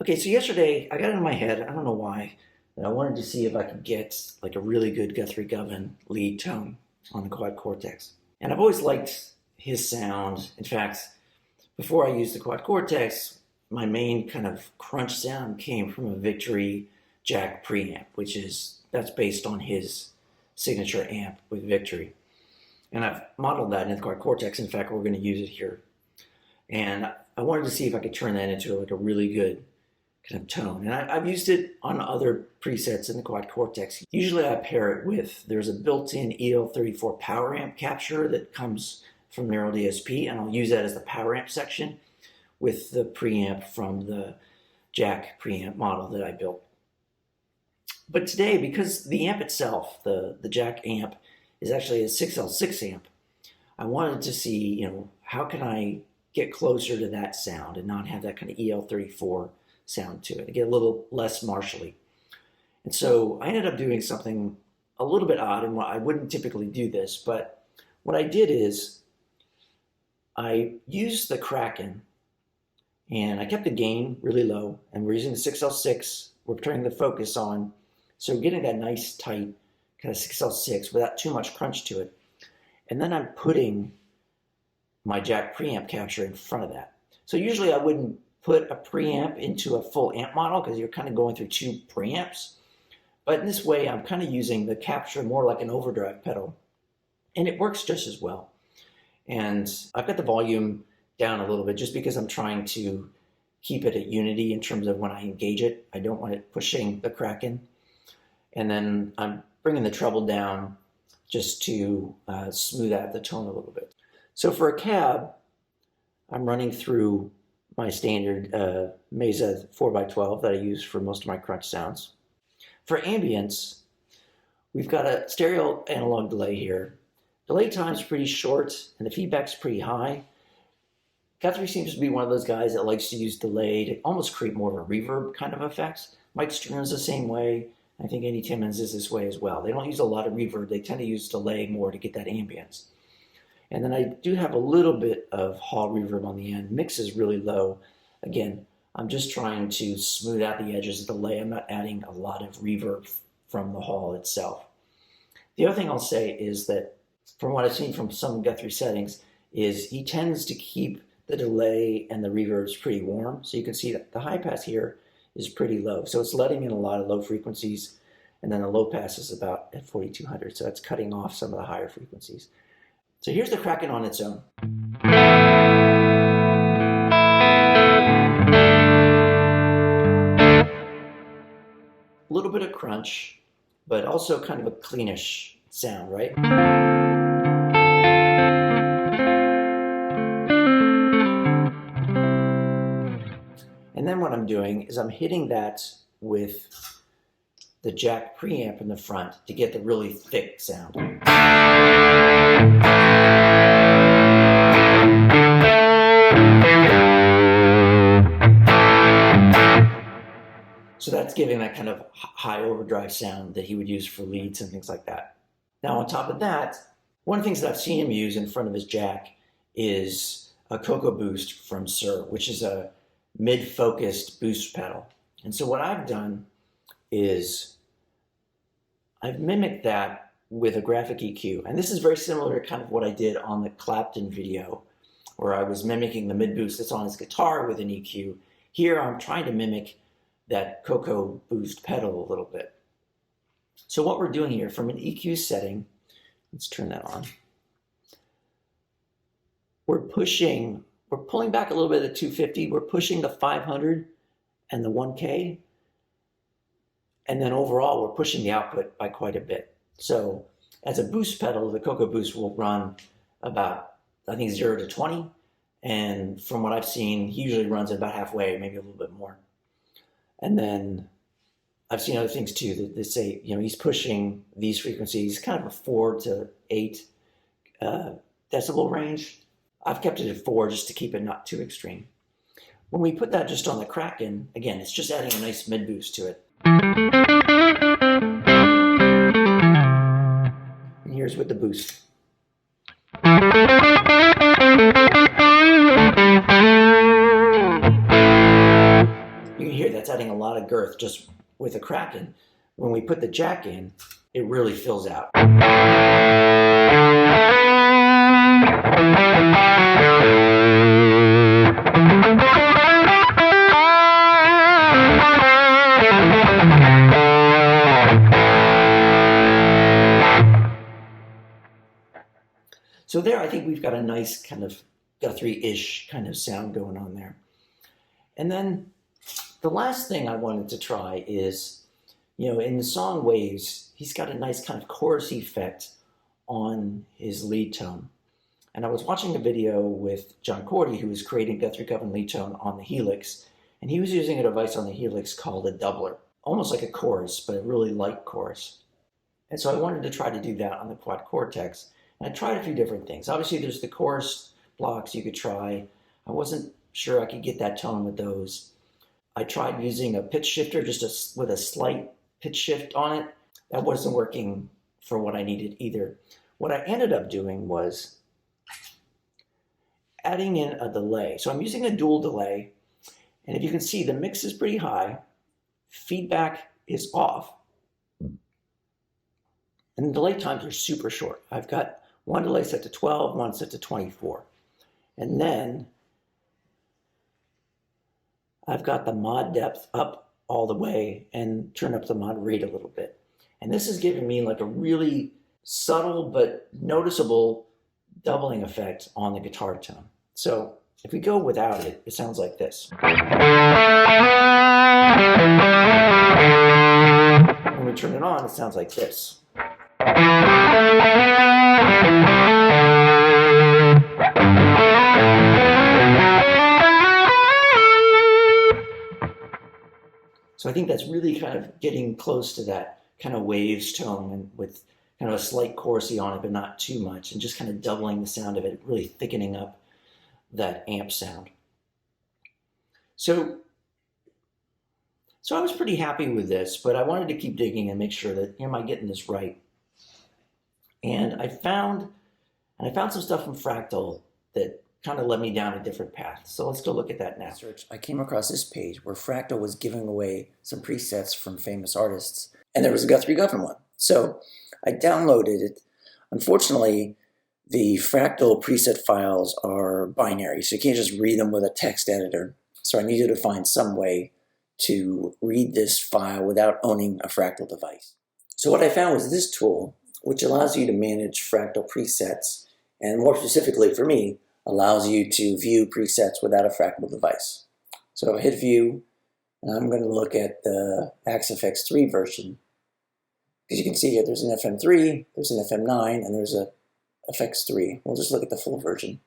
Okay, so yesterday I got it in my head, I don't know why, that I wanted to see if I could get like a really good Guthrie Govan lead tone on the quad Cortex. And I've always liked his sound. In fact, before I used the quad Cortex, my main kind of crunch sound came from a Victory Jack preamp, that's based on his signature amp with Victory. And I've modeled that in the quad Cortex. In fact, we're going to use it here. And I wanted to see if I could turn that into like a really good kind of tone. And I've used it on other presets in the quad Cortex. Usually I pair it with, there's a built-in EL34 power amp capture that comes from Neural DSP, and I'll use that as the power amp section with the preamp from the Jack preamp model that I built. But today, because the amp itself, the Jack amp, is actually a 6L6 amp, I wanted to see, how can I get closer to that sound and not have that kind of EL34 sound to it, to get a little less martially. And so I ended up doing something a little bit odd, and I wouldn't typically do this, but what I did is I used the Kraken and I kept the gain really low, and we're using the 6L6, we're turning the focus on, so we're getting that nice tight kind of 6L6 without too much crunch to it. And then I'm putting my Jack preamp capture in front of that. So usually I wouldn't put a preamp into a full amp model because you're kind of going through two preamps. But in this way, I'm kind of using the capture more like an overdrive pedal. And it works just as well. And I've got the volume down a little bit just because I'm trying to keep it at unity in terms of when I engage it. I don't want it pushing the Kraken. And then I'm bringing the treble down just to smooth out the tone a little bit. So for a cab, I'm running through my standard Mesa 4x12 that I use for most of my crunch sounds. For ambience, we've got a stereo analog delay here. Delay time's pretty short and the feedback's pretty high. Guthrie seems to be one of those guys that likes to use delay to almost create more of a reverb kind of effect. Mike Stern's the same way. I think Andy Timmons is this way as well. They don't use a lot of reverb. They tend to use delay more to get that ambience. And then I do have a little bit of hall reverb on the end. Mix is really low. Again, I'm just trying to smooth out the edges of the delay. I'm not adding a lot of reverb from the hall itself. The other thing I'll say is that from what I've seen from some Guthrie settings is he tends to keep the delay and the reverbs pretty warm. So you can see that the high pass here is pretty low. So it's letting in a lot of low frequencies, and then the low pass is about at 4200. So that's cutting off some of the higher frequencies. So here's the Kraken on its own. A little bit of crunch, but also kind of a cleanish sound, right? And then what I'm doing is I'm hitting that with the Jack preamp in the front to get the really thick sound. So that's giving that kind of high overdrive sound that he would use for leads and things like that. Now on top of that, one of the things that I've seen him use in front of his Jack is a Cocoa Boost from Sir, which is a mid-focused boost pedal. And so what I've done is I've mimicked that with a graphic EQ. And this is very similar to kind of what I did on the Clapton video, where I was mimicking the mid-boost that's on his guitar with an EQ. Here I'm trying to mimic that Cocoa Boost pedal a little bit. So what we're doing here from an EQ setting, let's turn that on. We're pulling back a little bit at 250. We're pushing the 500 and the 1K. And then overall, we're pushing the output by quite a bit. So as a boost pedal, the Cocoa Boost will run about, I think, 0 to 20. And from what I've seen, he usually runs about halfway, maybe a little bit more. And then I've seen other things too that say, he's pushing these frequencies, kind of a 4 to 8 decibel range. I've kept it at 4 just to keep it not too extreme. When we put that just on the Kraken, again, it's just adding a nice mid boost to it. And here's with the boost. You can hear here, that's adding a lot of girth just with a Kraken. When we put the jack in, it really fills out. So there, I think we've got a nice kind of Guthrie-ish kind of sound going on there. And then the last thing I wanted to try is, in the song Waves, he's got a nice kind of chorus effect on his lead tone. And I was watching a video with John Cordy, who was creating Guthrie Govan lead tone on the Helix, and he was using a device on the Helix called a doubler, almost like a chorus, but a really light chorus. And so I wanted to try to do that on the Quad Cortex. And I tried a few different things. Obviously, there's the chorus blocks you could try. I wasn't sure I could get that tone with those. I tried using a pitch shifter just with a slight pitch shift on it. That wasn't working for what I needed either. What I ended up doing was adding in a delay. So I'm using a dual delay. And if you can see, the mix is pretty high. Feedback is off. And the delay times are super short. I've got one delay set to 12, one set to 24. And then I've got the mod depth up all the way and turn up the mod rate a little bit. And this is giving me like a really subtle but noticeable doubling effect on the guitar tone. So if we go without it, it sounds like this. When we turn it on, it sounds like this. So I think that's really kind of getting close to that kind of Waves tone, and with kind of a slight chorusy on it, but not too much, and just kind of doubling the sound of it, really thickening up that amp sound. So I was pretty happy with this, but I wanted to keep digging and make sure that, am I getting this right? And I found some stuff from Fractal that kind of led me down a different path. So let's go look at that now. I came across this page where Fractal was giving away some presets from famous artists, and there was a Guthrie Govan one. So I downloaded it. Unfortunately, the Fractal preset files are binary, so you can't just read them with a text editor. So I needed to find some way to read this file without owning a Fractal device. So what I found was this tool, which allows you to manage Fractal presets, and more specifically for me, allows you to view presets without a Fractal device. So I hit view, and I'm going to look at the AXFX 3 version. As you can see here, there's an FM3, there's an FM9, and there's a FX3. We'll just look at the full version.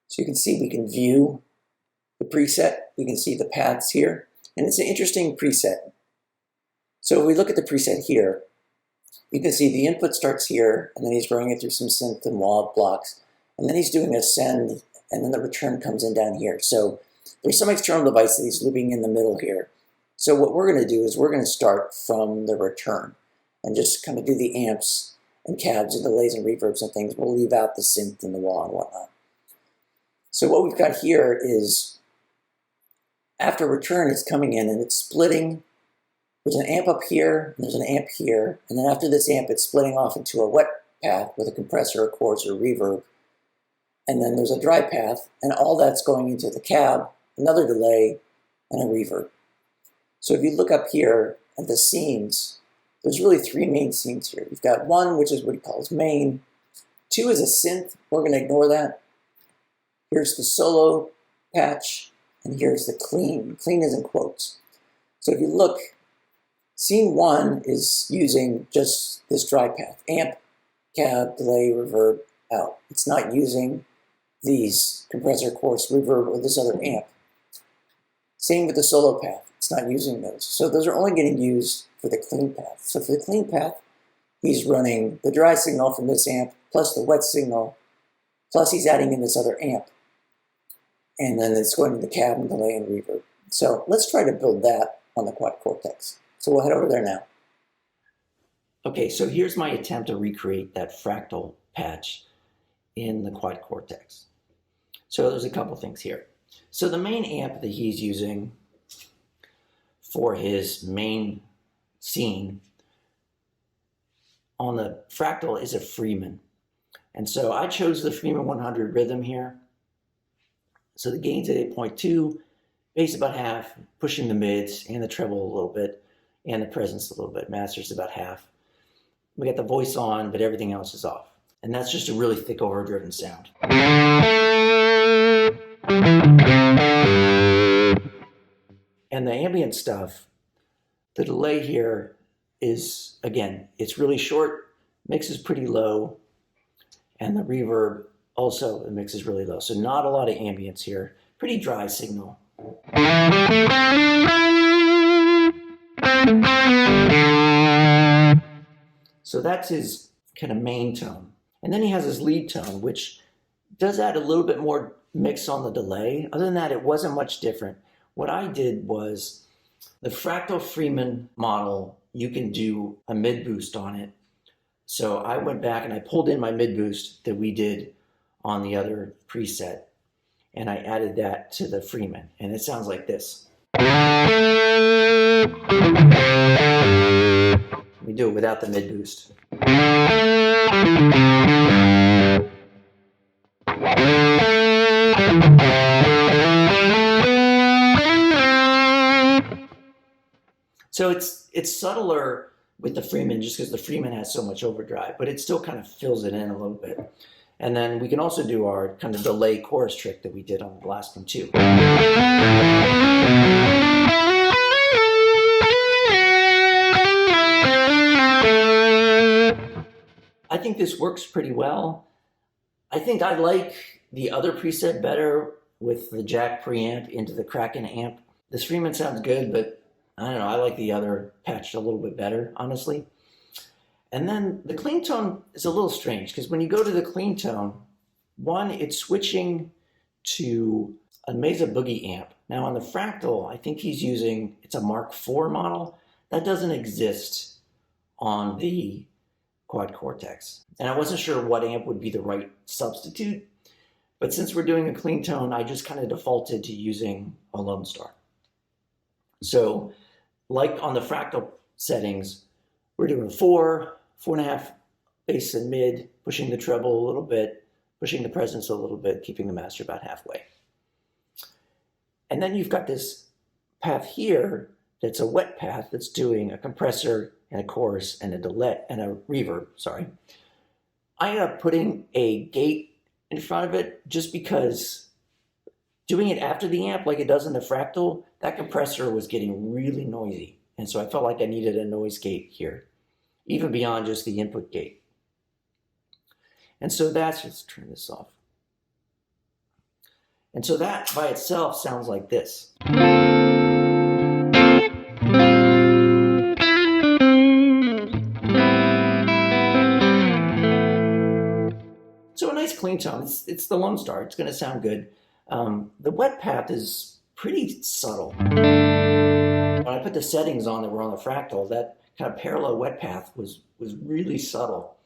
So you can see we can view the preset. We can see the paths here, and it's an interesting preset. So if we look at the preset here, you can see the input starts here, and then he's running it through some synth and wall blocks, and then he's doing a send, and then the return comes in down here. So there's some external device that he's looping in the middle here. So what we're going to do is we're going to start from the return and just kind of do the amps and cabs and delays and reverbs and things. We'll leave out the synth and the wall and whatnot. So what we've got here is after return, it's coming in and it's splitting. There's an amp up here, and there's an amp here, and then after this amp, it's splitting off into a wet path with a compressor, a chorus, or reverb. And then there's a dry path, and all that's going into the cab, another delay, and a reverb. So if you look up here at the scenes, there's really three main scenes here. You've got one, which is what he calls main. Two is a synth. We're going to ignore that. Here's the solo patch, and here's the clean. Clean is in quotes. So if you look, scene one is using just this dry path. Amp, cab, delay, reverb, out. It's not using these compressor, chorus, reverb, or this other amp. Same with the solo path. It's not using those. So those are only getting used for the clean path. So for the clean path, he's running the dry signal from this amp, plus the wet signal, plus he's adding in this other amp. And then it's going to the cab and delay and reverb. So let's try to build that on the Quad Cortex. So we'll head over there now. Okay, so here's my attempt to recreate that Fractal patch in the Quad Cortex. So there's a couple things here. So the main amp that he's using for his main scene on the Fractal is a Freeman. And so I chose the Freeman 100 rhythm here. So the gain's at 8.2, bass about half, pushing the mids and the treble a little bit, and the presence a little bit. Master's about half. We got the voice on, but everything else is off. And that's just a really thick overdriven sound. And the ambient stuff, the delay here is, again, it's really short, mix is pretty low, and the reverb also, the mix is really low. So not a lot of ambience here. Pretty dry signal. So that's his kind of main tone. And then he has his lead tone, which does add a little bit more mix on the delay. Other than that, it wasn't much different. What I did was the Fractal Freeman model, you can do a mid boost on it. So I went back and I pulled in my mid boost that we did on the other preset, and I added that to the Freeman, and it sounds like this. We do it without the mid boost. So it's subtler with the Freeman just because the Freeman has so much overdrive, but it still kind of fills it in a little bit. And then we can also do our kind of delay chorus trick that we did on the last one too. I think this works pretty well. I think I like the other preset better with the jack preamp into the Kraken amp. This Freeman sounds good, but I don't know, I like the other patched a little bit better, honestly. And then the clean tone is a little strange because when you go to the clean tone, one, it's switching to a Mesa Boogie amp. Now on the Fractal, I think he's using, it's a Mark IV model. That doesn't exist on the Quad Cortex. And I wasn't sure what amp would be the right substitute, but since we're doing a clean tone, I just kind of defaulted to using a Lone Star. So like on the Fractal settings, we're doing 4.5 bass and mid, pushing the treble a little bit, pushing the presence a little bit, keeping the master about halfway. And then you've got this path here that's a wet path that's doing a compressor and a chorus and a delay and a reverb, sorry. I ended up putting a gate in front of it just because doing it after the amp like it does in the Fractal, that compressor was getting really noisy. And so I felt like I needed a noise gate here, even beyond just the input gate. And so that's, let's turn this off. And so that by itself sounds like this. So a nice clean tone. It's the Lone Star. It's going to sound good. The wet path is pretty subtle. When I put the settings on that were on the Fractal, that kind of parallel wet path was really subtle.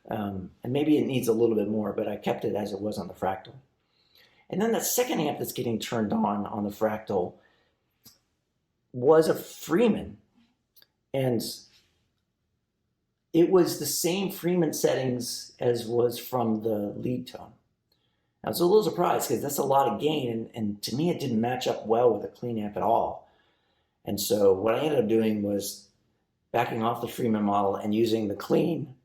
And maybe it needs a little bit more, but I kept it as it was on the Fractal. And then the second amp that's getting turned on the Fractal was a Freeman. And it was the same Freeman settings as was from the lead tone. I was a little surprised because that's a lot of gain, and to me it didn't match up well with a clean amp at all. And so what I ended up doing was backing off the Freeman model and using the clean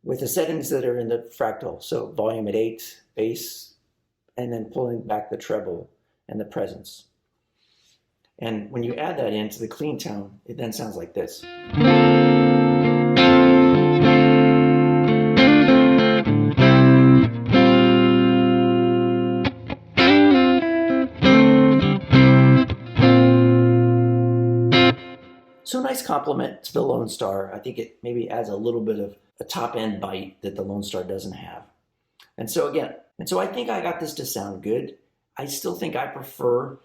with the settings that are in the Fractal. So volume at 8, bass, and then pulling back the treble and the presence. And when you add that into the clean tone, it then sounds like this. So a nice compliment to the Lone Star. I think it maybe adds a little bit of a top-end bite that the Lone Star doesn't have. And so I think I got this to sound good. I still think I prefer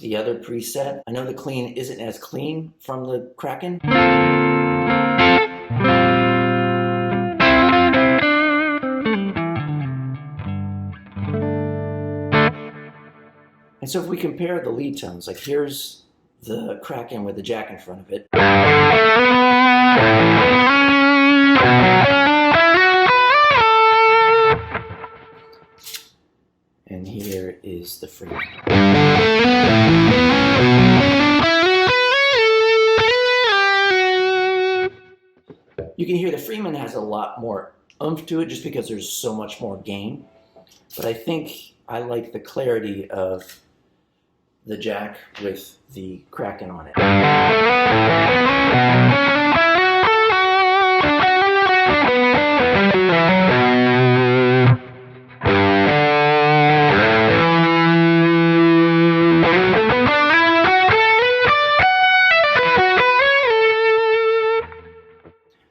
the other preset. I know the clean isn't as clean from the Kraken. And so if we compare the lead tones, like here's the Kraken with the jack in front of it. And here is the Freeman. You can hear the Freeman has a lot more oomph to it just because there's so much more gain. But I think I like the clarity of the jack with the Kraken on it.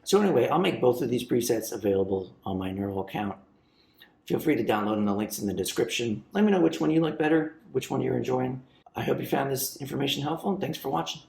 So anyway, I'll make both of these presets available on my Neural account. Feel free to download them, the links in the description. Let me know which one you like better, which one you're enjoying. I hope you found this information helpful, and thanks for watching.